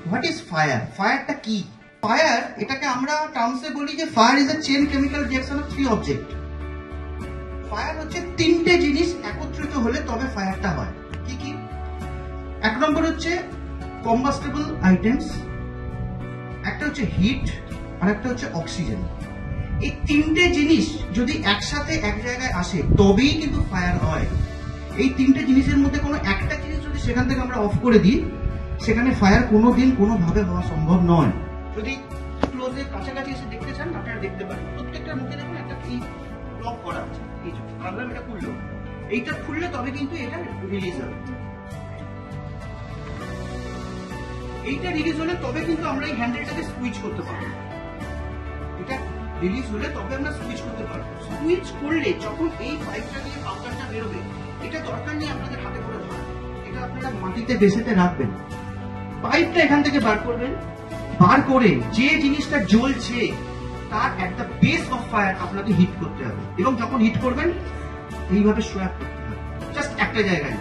What is fire? ফায়ারটা কি? Fire, এটাকে আমরা টার্মসে বলি যে fire is a chain chemical reaction of 3 object. Fire হচ্ছে 3টে জিনিস একত্রিত হলে তবে ফায়ারটা হয়। কি কি? 1 নম্বর হচ্ছে কম্বাস্টেবল আইটেমস, একটা হচ্ছে হিট, আর একটা হচ্ছে অক্সিজেন। এই 3টে জিনিস যদি একসাথে এক জায়গায় আসে তবেই কিন্তু ফায়ার হয়। এই 3টে জিনিসের মধ্যে কোনো একটা জিনিস যদি সেখান থেকে আমরা অফ করে দিই, সেখানে ফায়ার কোনোদিন কোনোভাবে হওয়া সম্ভব নয়। যদি ক্লোজে কাছাকাছি এসে দেখতে চান আপনারা দেখতে পারেন, প্রত্যেকটা মুখে দেখুন একটা কি লক করা আছে। এই যে ভাবলাম এটা খুললো, এইটা খুললে তবে কিন্তু এটা রিলিজ হবে। এইটা রিলিজ হলে তবে কিন্তু আমরা এই হ্যান্ডেলটাকে সুইচ করতে পারবো। এটা রিলিজ হলে তবে আমরা সুইচ করতে পারবো। সুইচ করলে যখন এই পাইপটা দিয়ে পাউডারটা বেরোবে, এটা দরকার নেই আপনাদের হাতে করে ধরা, এটা আপনারা মাটিতে বেসেতে রাখবেন। পাইপটা এখান থেকে বার করবেন, বার করে যে জিনিসটা জ্বলছে তার একটা বেস অফ ফায়ার আপনাকে হিট করতে হবে, এবং যখন হিট করবেন এইভাবে সোয়াপ করতে হবে, জাস্ট একটা জায়গায়।